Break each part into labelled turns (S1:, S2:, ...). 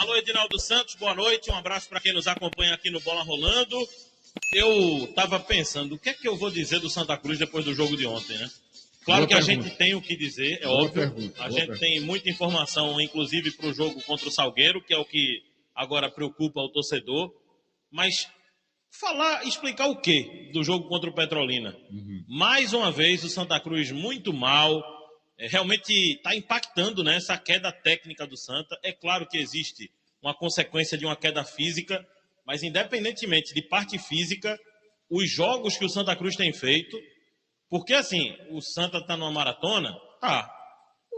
S1: Alô, Edinaldo Santos, boa noite. Um abraço para quem nos acompanha aqui no Bola Rolando. Eu estava pensando, o que é que eu vou dizer do Santa Cruz depois do jogo de ontem, né? Claro que a gente tem o que dizer, é óbvio. A gente tem muita informação, inclusive para o jogo contra o Salgueiro, que é o que agora preocupa o torcedor. Mas explicar o quê do jogo contra o Petrolina? Mais uma vez, o Santa Cruz muito mal. Realmente está impactando, né, essa queda técnica do Santa. É claro que existe uma consequência de uma queda física, mas independentemente de parte física, os jogos que o Santa Cruz tem feito, porque assim, o Santa está numa maratona,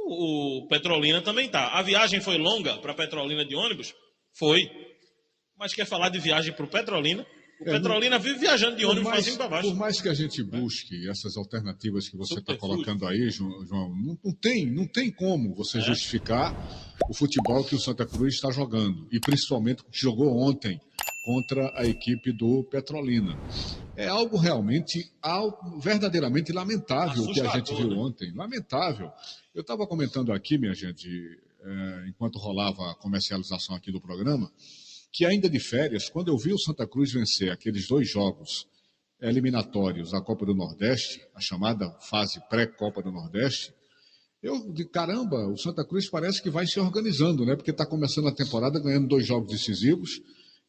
S1: o Petrolina também tá. A viagem foi longa para Petrolina de ônibus? Foi. Mas quer falar de viagem para o Petrolina? O Petrolina vive viajando de ônibus para cima e para baixo.
S2: Por mais que a gente busque essas alternativas que você está colocando aí, João, não tem como você justificar o futebol que o Santa Cruz está jogando. E principalmente o que jogou ontem contra a equipe do Petrolina. É algo realmente, verdadeiramente lamentável o que a gente viu ontem. Lamentável. Eu estava comentando aqui, minha gente, enquanto rolava a comercialização aqui do programa, que ainda de férias, quando eu vi o Santa Cruz vencer aqueles 2 jogos eliminatórios da Copa do Nordeste, a chamada fase pré-Copa do Nordeste, caramba, o Santa Cruz parece que vai se organizando, né? Porque está começando a temporada ganhando 2 jogos decisivos,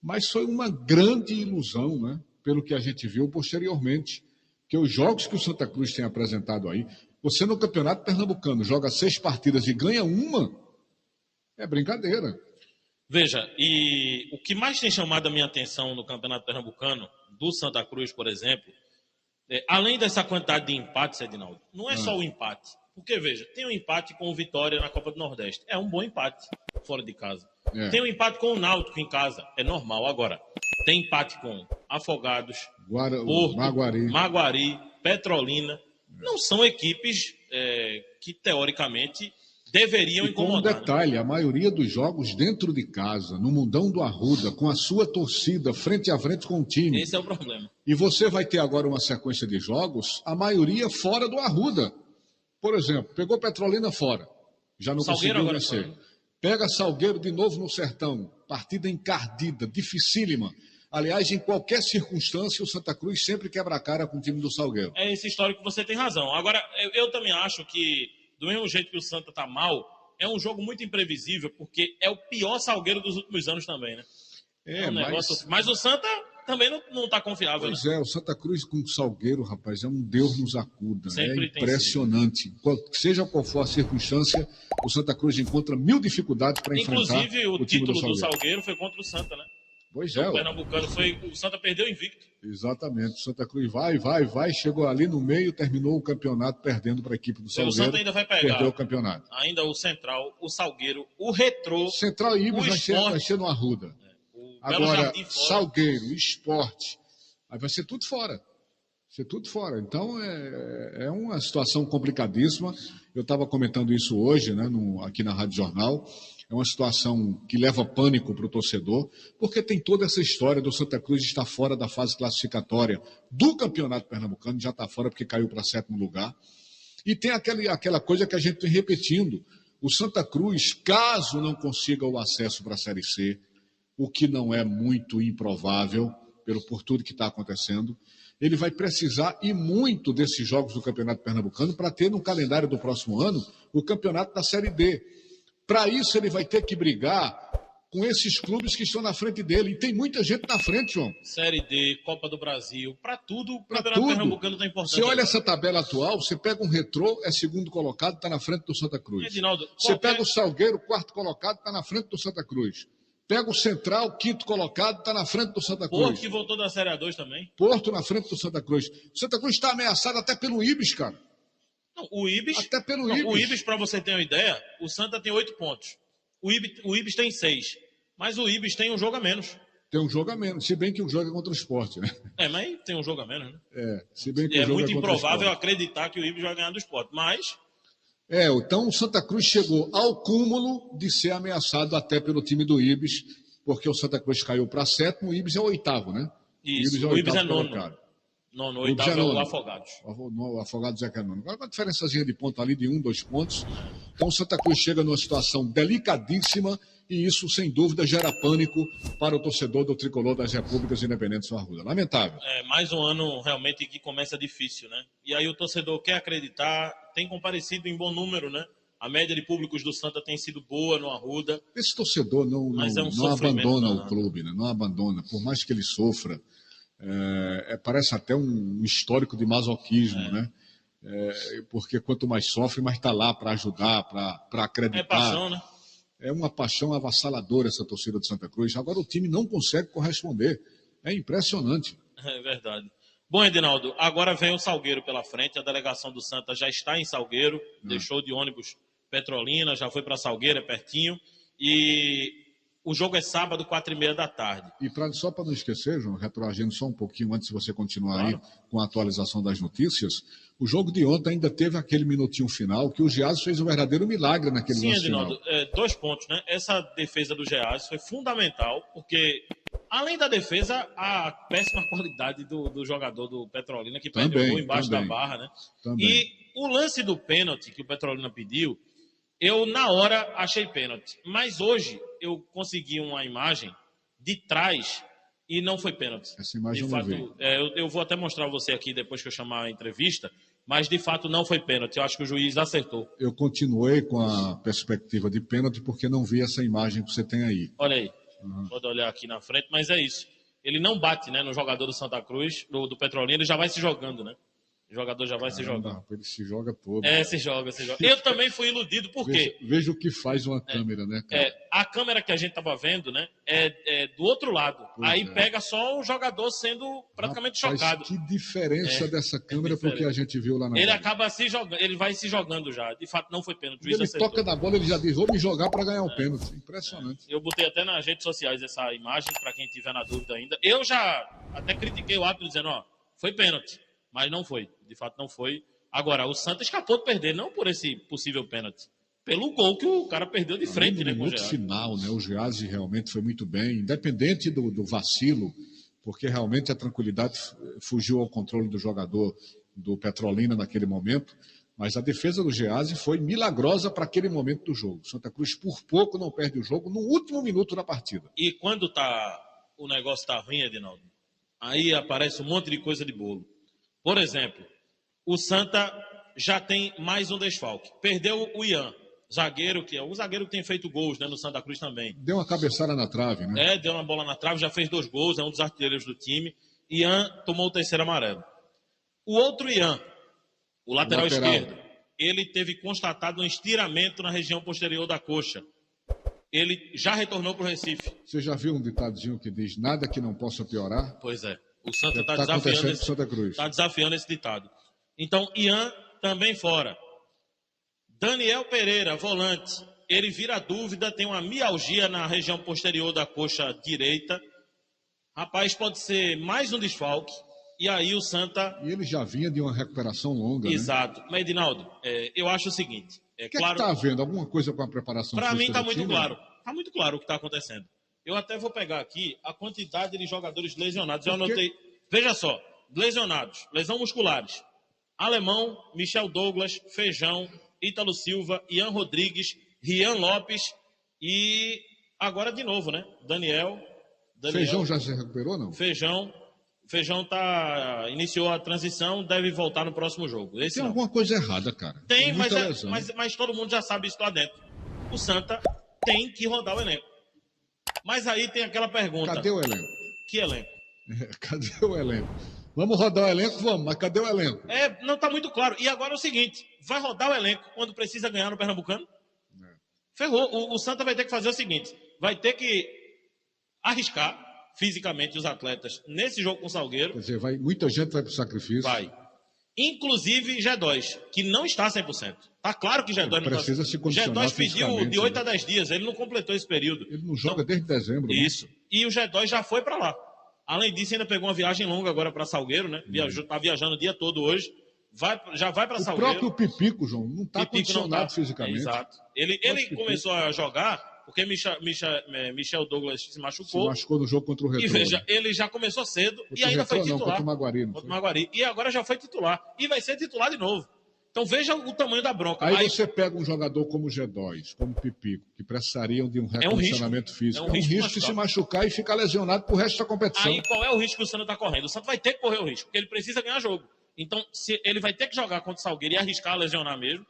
S2: mas foi uma grande ilusão, né? Pelo que a gente viu posteriormente, que os jogos que o Santa Cruz tem apresentado aí, você no Campeonato Pernambucano joga 6 partidas e ganha uma, é brincadeira.
S1: Veja, e o que mais tem chamado a minha atenção no Campeonato Pernambucano, do Santa Cruz, por exemplo, além dessa quantidade de empates, Edinaldo, não é só o empate. Porque, veja, tem um empate com o Vitória na Copa do Nordeste. É um bom empate, fora de casa. Tem um empate com o Náutico em casa. É normal. Agora, tem empate com Afogados, Porto, Maguari, Petrolina. Não são equipes que, teoricamente, deveriam incomodar.
S2: Com um detalhe, a maioria dos jogos dentro de casa, no Mundão do Arruda, com a sua torcida frente a frente com o time.
S1: Esse é o problema.
S2: E você vai ter agora uma sequência de jogos, a maioria fora do Arruda. Por exemplo, pegou Petrolina fora, já não conseguiu vencer. Pega Salgueiro de novo no Sertão, partida encardida, dificílima. Aliás, em qualquer circunstância, o Santa Cruz sempre quebra a cara com o time do Salgueiro.
S1: É esse histórico que você tem razão. Agora, eu também acho que, do mesmo jeito que o Santa está mal, é um jogo muito imprevisível, porque é o pior Salgueiro dos últimos anos também, né? Mas o Santa também não está confiável.
S2: Pois né? O Santa Cruz com o Salgueiro, rapaz, é um Deus nos acuda. Sempre é impressionante. Seja qual for a circunstância, o Santa Cruz encontra 1000 dificuldades para enfrentar o time do Salgueiro.
S1: Inclusive, o título do Salgueiro foi contra o Santa, né?
S2: Pois é.
S1: O Pernambucano o Santa perdeu invicto.
S2: Exatamente. O Santa Cruz vai, chegou ali no meio, terminou o campeonato perdendo para a equipe do Salgueiro.
S1: O Santa ainda vai pegar.
S2: Perdeu o campeonato.
S1: Ainda o Central, o Salgueiro, o Retrô.
S2: Central e Ibis vai ser no Arruda. Agora, Salgueiro, Esporte, aí vai ser tudo fora. Então, é uma situação complicadíssima. Eu estava comentando isso hoje, né, aqui na Rádio Jornal. É uma situação que leva pânico para o torcedor, porque tem toda essa história do Santa Cruz estar fora da fase classificatória do Campeonato Pernambucano, já está fora porque caiu para 7º lugar. E tem aquela coisa que a gente vem repetindo. O Santa Cruz, caso não consiga o acesso para a Série C, o que não é muito improvável, por tudo que está acontecendo, ele vai precisar e muito desses jogos do Campeonato Pernambucano para ter no calendário do próximo ano o campeonato da Série D. Para isso ele vai ter que brigar com esses clubes que estão na frente dele. E tem muita gente na frente, João.
S1: Série D, Copa do Brasil, para tudo o Campeonato Pernambucano está importante.
S2: Você olha essa tabela atual, você pega um Retrô, é 2º colocado, está na frente do Santa Cruz.
S1: Edinaldo,
S2: você pega o Salgueiro, 4º colocado, está na frente do Santa Cruz. Pega o Central, 5º colocado, está na frente do Santa Cruz.
S1: Porto que voltou da Série A2 também.
S2: Porto na frente do Santa Cruz. O Santa Cruz está ameaçado até pelo Ibis, cara.
S1: Não, o Ibis...
S2: Até pelo Ibis.
S1: O Ibis, para você ter uma ideia, o Santa tem 8 pontos. O Ibis tem 6. Mas o Ibis tem um jogo a menos.
S2: Tem um jogo a menos, se bem que o jogo é contra o Sport, né?
S1: Mas tem um jogo a menos, né?
S2: Se bem que o jogo
S1: muito improvável acreditar que o Ibis vai ganhar do Sport, mas...
S2: Então o Santa Cruz chegou ao cúmulo de ser ameaçado até pelo time do Ibis, porque o Santa Cruz caiu para 7º, o Ibis é o 8º, né?
S1: Isso, o Ibis é 9º. Nono, o 8º é o Afogados.
S2: O Afogados é que é 9º. Agora uma diferençazinha de ponto ali de 1, 2 pontos. Então o Santa Cruz chega numa situação delicadíssima e isso, sem dúvida, gera pânico para o torcedor do tricolor das Repúblicas Independentes do Arruda. Lamentável.
S1: Mais um ano realmente que começa difícil, né? E aí o torcedor quer acreditar, tem comparecido em bom número, né? A média de públicos do Santa tem sido boa no Arruda.
S2: Esse torcedor não abandona o clube, né? Não abandona, por mais que ele sofra. Parece até um histórico de masoquismo, né? Porque quanto mais sofre, mais está lá para ajudar, para acreditar.
S1: É paixão, né?
S2: É uma paixão avassaladora essa torcida de Santa Cruz. Agora o time não consegue corresponder. É impressionante.
S1: É verdade. Bom, Edinaldo, agora vem o Salgueiro pela frente. A delegação do Santa já está em Salgueiro. Deixou de ônibus Petrolina, já foi para Salgueiro, é pertinho. E o jogo é sábado, 4h30 da tarde.
S2: E só para não esquecer, João, retroagindo só um pouquinho antes de você continuar aí com a atualização das notícias, o jogo de ontem ainda teve aquele minutinho final que o Geazi fez um verdadeiro milagre naquele lance final.
S1: Sim, Edinaldo, 2 pontos, né? Essa defesa do Geazi foi fundamental, porque além da defesa, a péssima qualidade do jogador do Petrolina, que perdeu o gol embaixo da barra, né? E o lance do pênalti que o Petrolina pediu, eu, na hora, achei pênalti. Mas hoje, eu consegui uma imagem de trás e não foi pênalti.
S2: Essa imagem
S1: de fato, eu vou até mostrar a você aqui depois que eu chamar a entrevista, mas de fato não foi pênalti. Eu acho que o juiz acertou.
S2: Eu continuei com a perspectiva de pênalti porque não vi essa imagem que você tem aí.
S1: Olha aí. Pode olhar aqui na frente, mas é isso. Ele não bate, né, no jogador do Santa Cruz, do Petrolina, ele já vai se jogando, né? O jogador já vai se jogando.
S2: Ele se joga todo.
S1: Se joga. Eu também fui iludido, por quê?
S2: Veja o que faz uma câmera, né, cara?
S1: A câmera que a gente estava vendo, né, é do outro lado. Aí pega só o jogador sendo praticamente chocado.
S2: Que diferença dessa câmera pro que a gente viu lá na
S1: Ele acaba se jogando, ele vai se jogando já. De fato, não foi pênalti.
S2: Ele acertou. Toca na bola, ele já diz, vou me jogar para ganhar o pênalti. Impressionante.
S1: Eu botei até nas redes sociais essa imagem, para quem tiver na dúvida ainda. Eu já até critiquei o árbitro dizendo, foi pênalti. Mas não foi, de fato não foi. Agora, o Santa escapou de perder, não por esse possível pênalti, pelo gol que o cara perdeu de frente, né, com o Geazi.
S2: Final, né, o Geazi realmente foi muito bem, independente do vacilo, porque realmente a tranquilidade fugiu ao controle do jogador do Petrolina naquele momento, mas a defesa do Geazi foi milagrosa para aquele momento do jogo. Santa Cruz, por pouco, não perde o jogo no último minuto da partida.
S1: E quando o negócio tá ruim, Edinaldo, aí aparece um monte de coisa de bolo. Por exemplo, o Santa já tem mais um desfalque. Perdeu o Ian, zagueiro, que é o zagueiro que tem feito gols, né, no Santa Cruz também.
S2: Deu uma cabeçada na trave, né?
S1: Deu uma bola na trave, já fez 2 gols, é um dos artilheiros do time. Ian tomou o 3º amarelo. O outro Ian, o lateral esquerdo, ele teve constatado um estiramento na região posterior da coxa. Ele já retornou para o Recife.
S2: Você já viu um ditadinho que diz nada que não possa piorar?
S1: Pois é. O Santa está desafiando esse ditado. Então, Ian também fora. Daniel Pereira, volante. Ele vira dúvida, tem uma mialgia na região posterior da coxa direita. Rapaz, pode ser mais um desfalque. E aí o Santa...
S2: E ele já vinha de uma recuperação longa,
S1: Exato. Né? Mas, Edinaldo, eu acho o seguinte...
S2: claro, está havendo alguma coisa com a preparação física?
S1: Para mim está muito claro. Está muito claro o que está acontecendo. Eu até vou pegar aqui a quantidade de jogadores lesionados. Eu anotei. Veja só, lesionados, lesão musculares. Alemão, Michel Douglas, Feijão, Ítalo Silva, Ian Rodrigues, Rian Lopes e agora de novo, né? Daniel.
S2: Feijão já se recuperou, não?
S1: Feijão iniciou a transição, deve voltar no próximo jogo.
S2: Tem alguma coisa errada, cara.
S1: Tem, mas todo mundo já sabe isso lá dentro. O Santa tem que rodar o elenco. Mas aí tem aquela pergunta.
S2: Cadê o elenco?
S1: Que elenco?
S2: Cadê o elenco? Vamos rodar o elenco? Vamos, mas cadê o elenco?
S1: Não está muito claro. E agora é o seguinte, vai rodar o elenco quando precisa ganhar no Pernambucano? Ferrou. O Santa vai ter que fazer o seguinte, vai ter que arriscar fisicamente os atletas nesse jogo com o Salgueiro.
S2: Quer dizer, muita gente vai para o sacrifício.
S1: Vai. Inclusive G2, que não está 100%. Está claro que G2 não
S2: precisa se condicionar.
S1: G2 pediu de 8 a 10 dias, ele não completou esse período.
S2: Ele não joga desde dezembro.
S1: Isso. Né? E o G2 já foi para lá. Além disso, ainda pegou uma viagem longa agora para Salgueiro, né? Está viajando o dia todo hoje. Já vai para Salgueiro.
S2: O próprio Pipico, João, não está condicionado fisicamente.
S1: Exato. Ele começou a jogar porque Michel Douglas se machucou.
S2: Se machucou no jogo contra o Retrô.
S1: E veja, ele já começou cedo e ainda foi titular.
S2: Contra o Maguari.
S1: Contra o Maguari. E agora já foi titular. E vai ser titular de novo. Então veja o tamanho da bronca.
S2: Aí você pega um jogador como o G2, como o Pipico, que precisariam de um recondicionamento físico. É um risco de se machucar e ficar lesionado pro resto da competição.
S1: Aí qual é o risco que o Santos está correndo? O Santos vai ter que correr o risco, porque ele precisa ganhar jogo. Então, se ele vai ter que jogar contra o Salgueiro e arriscar lesionar mesmo.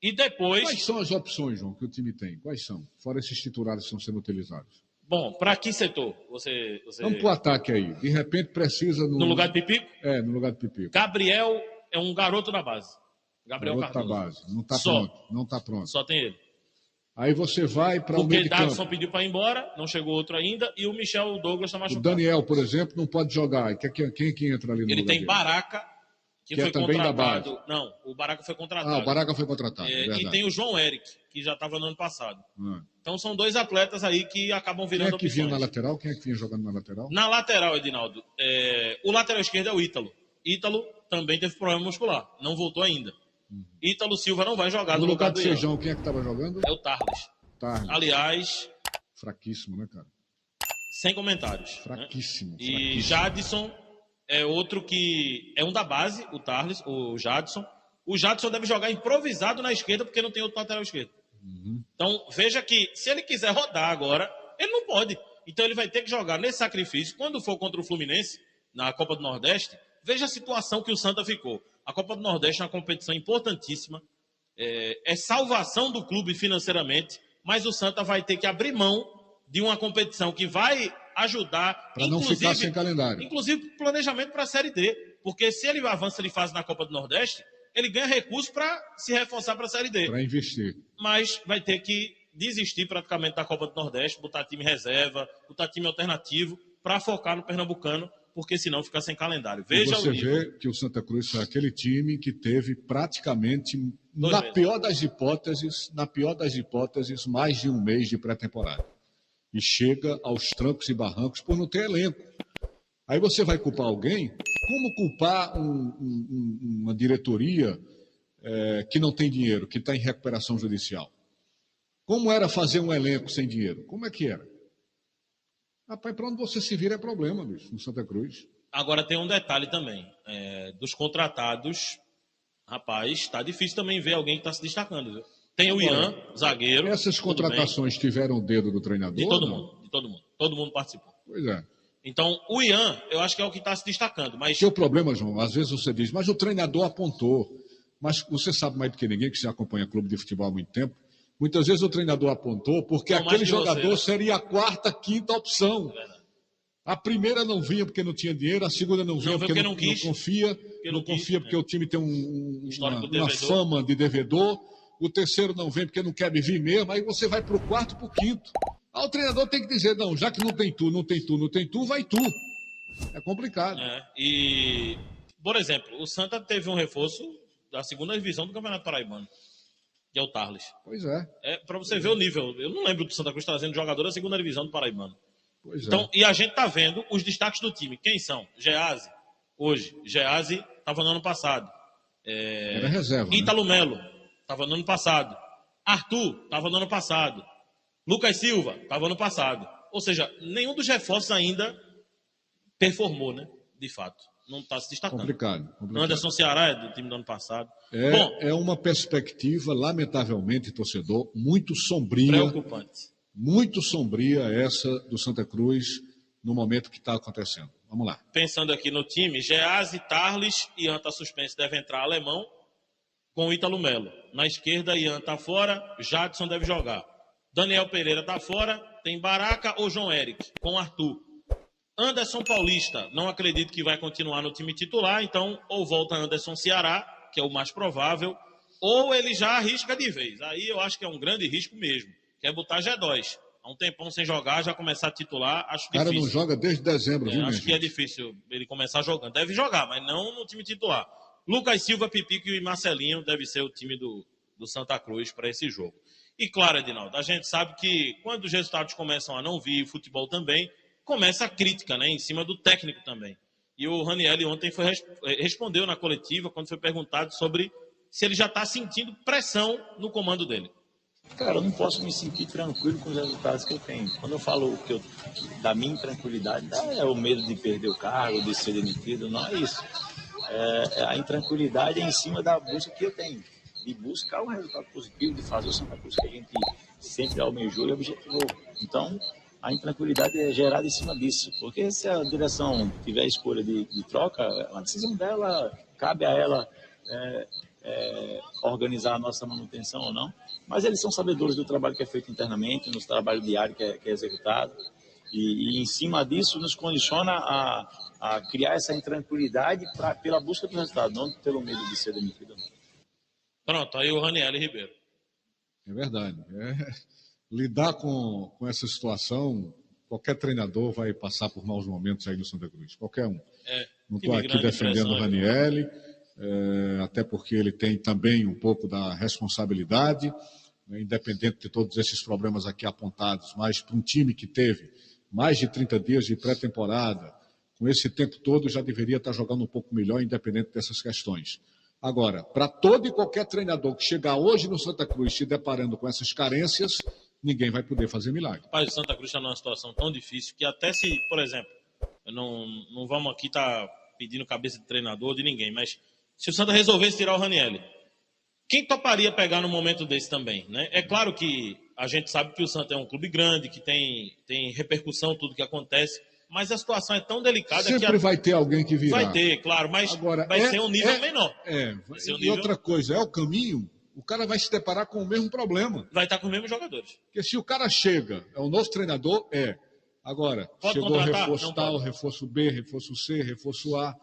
S1: E depois...
S2: Quais são as opções, João, que o time tem? Quais são? Fora esses titulares que estão sendo utilizados.
S1: Bom, para que setor? Você...
S2: Vamos pro ataque aí. De repente precisa...
S1: No lugar de Pipico?
S2: No lugar de Pipico.
S1: Gabriel é um garoto da base. Gabriel
S2: Cardoso. Da base. Não está pronto. Não está pronto.
S1: Só tem ele.
S2: Aí você vai para o meio de campo.
S1: Porque Davidson pediu para ir embora, não chegou outro ainda, e o Michel Douglas está machucado.
S2: O Daniel, por exemplo, não pode jogar. Quem é que entra ali no
S1: Ele
S2: lugar
S1: tem
S2: dele?
S1: Baraca, que foi
S2: também
S1: contratado.
S2: Da base.
S1: Não, o Baraca foi contratado.
S2: O Baraca foi contratado.
S1: E tem o João Eric, que já estava no ano passado. Então são dois atletas aí que acabam virando
S2: opções. Quem é que vinha na lateral? Quem é que vinha jogando na lateral?
S1: Na lateral, Edinaldo, o lateral esquerdo é o Ítalo. Ítalo também teve problema muscular, não voltou ainda. Ítalo Silva não vai jogar
S2: no lugar do
S1: Feijão.
S2: Quem é que estava jogando?
S1: É o Tarles. Aliás...
S2: Fraquíssimo, né, cara?
S1: Sem comentários.
S2: Fraquíssimo.
S1: Né? E Jadson é outro que... É um da base, o Tarles, o Jadson. O Jadson deve jogar improvisado na esquerda porque não tem outro lateral esquerdo. Então, veja que se ele quiser rodar agora, ele não pode. Então, ele vai ter que jogar nesse sacrifício. Quando for contra o Fluminense, na Copa do Nordeste, veja a situação que o Santa ficou. A Copa do Nordeste é uma competição importantíssima. É salvação do clube financeiramente, mas o Santa vai ter que abrir mão de uma competição que vai ajudar...
S2: Para não ficar sem calendário.
S1: Inclusive, planejamento para a Série D. Porque se ele avança de fase na Copa do Nordeste, ele ganha recurso para se reforçar para a Série D.
S2: Para investir.
S1: Mas vai ter que desistir praticamente da Copa do Nordeste, botar time reserva, botar time alternativo, para focar no Pernambucano, porque senão fica sem calendário. Veja
S2: você vê que o Santa Cruz foi aquele time que teve praticamente, na pior das hipóteses, mais de um mês de pré-temporada. E chega aos trancos e barrancos por não ter elenco. Aí você vai culpar alguém? Como culpar uma diretoria que não tem dinheiro, que está em recuperação judicial? Como era fazer um elenco sem dinheiro? Como é que era? Rapaz, para onde você se vira é problema, bicho, no Santa Cruz.
S1: Agora tem um detalhe também. Dos contratados, rapaz, está difícil também ver alguém que está se destacando, viu? Tem o Ian, zagueiro.
S2: Essas contratações tiveram o dedo do treinador?
S1: De todo mundo. Todo mundo participou.
S2: Pois é.
S1: Então, o Ian, eu acho que é o que está se destacando. Mas...
S2: O problema, João, às vezes você diz, mas o treinador apontou. Mas você sabe mais do que ninguém, que se acompanha clube de futebol há muito tempo, muitas vezes o treinador apontou porque aquele jogador seria a quarta, quinta opção. A primeira não vinha porque não tinha dinheiro, a segunda não vinha porque não confia, porque o time tem uma fama de devedor, o terceiro não vem porque não quer me vir mesmo, aí você vai para o quarto, para o quinto. Aí o treinador tem que dizer, não, já que não tem tu, vai tu. É complicado.
S1: E, por exemplo, o Santa teve um reforço da segunda divisão do Campeonato Paraibano, que é o Tarles.
S2: Pois é.
S1: Para você ver o nível. Eu não lembro do Santa Cruz trazendo jogador da segunda divisão do Paraibano.
S2: Pois
S1: então, e a gente está vendo os destaques do time. Quem são? Geazi, hoje. Geazi estava no ano passado.
S2: Era reserva.
S1: Ítalo Melo, estava no ano passado. Arthur, estava no ano passado. Lucas Silva, estava no passado. Ou seja, nenhum dos reforços ainda performou, né? De fato. Não está se destacando.
S2: Complicado.
S1: Anderson Ceará é do time do ano passado.
S2: É uma perspectiva, lamentavelmente, torcedor, muito sombria.
S1: Preocupante.
S2: Muito sombria essa do Santa Cruz no momento que está acontecendo. Vamos lá.
S1: Pensando aqui no time, Geazi, Tarles, Ian está suspenso, deve entrar alemão, com Ítalo Melo. Na esquerda, Ian está fora, Jadson deve jogar. Daniel Pereira está fora, tem Baraca ou João Eric, com Arthur. Anderson Paulista, não acredito que vai continuar no time titular, então ou volta Anderson Ceará, que é o mais provável, ou ele já arrisca de vez. Aí eu acho que é um grande risco mesmo, que é botar G2. Há um tempão sem jogar, já começar a titular, acho difícil.
S2: O cara não joga desde dezembro, viu,
S1: acho que é difícil ele começar jogando. Deve jogar, mas não no time titular. Lucas Silva, Pipico e Marcelinho deve ser o time do Santa Cruz para esse jogo. E claro, Edinaldo, a gente sabe que quando os resultados começam a não vir, o futebol também, começa a crítica, né, em cima do técnico também. E o Ranieri ontem respondeu na coletiva, quando foi perguntado sobre se ele já está sentindo pressão no comando dele.
S3: Cara, eu não posso me sentir tranquilo com os resultados que eu tenho. Quando eu falo da minha intranquilidade, não é o medo de perder o cargo, de ser demitido, não é isso. A intranquilidade é em cima da busca que eu tenho, de buscar o resultado positivo, de fazer o Santa Cruz que a gente sempre almejou e objetivou. Então, a intranquilidade é gerada em cima disso, porque se a direção tiver escolha de troca, a decisão dela, cabe a ela organizar a nossa manutenção ou não, mas eles são sabedores do trabalho que é feito internamente, no trabalho diário que é executado, e em cima disso nos condiciona a criar essa intranquilidade pela busca do resultado, não pelo medo de ser demitido.
S1: Pronto, aí o Raniel Ribeiro.
S2: É verdade. Lidar com essa situação, qualquer treinador vai passar por maus momentos aí no Santa Cruz, qualquer um. Não estou aqui defendendo o Raniel, até porque ele tem também um pouco da responsabilidade, né, independente de todos esses problemas aqui apontados, mas para um time que teve mais de 30 dias de pré-temporada, com esse tempo todo já deveria estar jogando um pouco melhor, independente dessas questões. Agora, para todo e qualquer treinador que chegar hoje no Santa Cruz se deparando com essas carências, ninguém vai poder fazer milagre.
S1: Rapaz, o Santa Cruz está numa situação tão difícil que até se, por exemplo, não vamos aqui estar pedindo cabeça de treinador de ninguém, mas se o Santa resolvesse tirar o Raniel, quem toparia pegar no momento desse também, né? É claro que a gente sabe que o Santa é um clube grande, que tem repercussão tudo que acontece, mas a situação é tão delicada que...
S2: Sempre vai ter alguém que virá.
S1: Vai ter, claro, mas agora, vai ser um nível menor.
S2: E outra coisa, é o caminho, o cara vai se deparar com o mesmo problema.
S1: Vai estar com os mesmos jogadores.
S2: Porque se o cara chega, é o novo treinador, Agora,
S1: pode
S2: chegou
S1: contratar?
S2: Reforço tal, reforço B, reforço C, reforço A,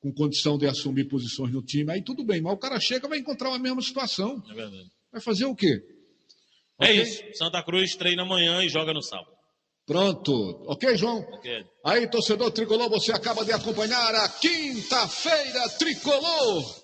S2: com condição de assumir posições no time, aí tudo bem, mas o cara chega e vai encontrar a mesma situação.
S1: É verdade.
S2: Vai fazer o quê?
S1: Okay? Isso. Santa Cruz treina amanhã e joga no sábado.
S2: Pronto. Ok, João?
S1: Ok.
S2: Aí, torcedor tricolor, você acaba de acompanhar a Quinta-feira Tricolor.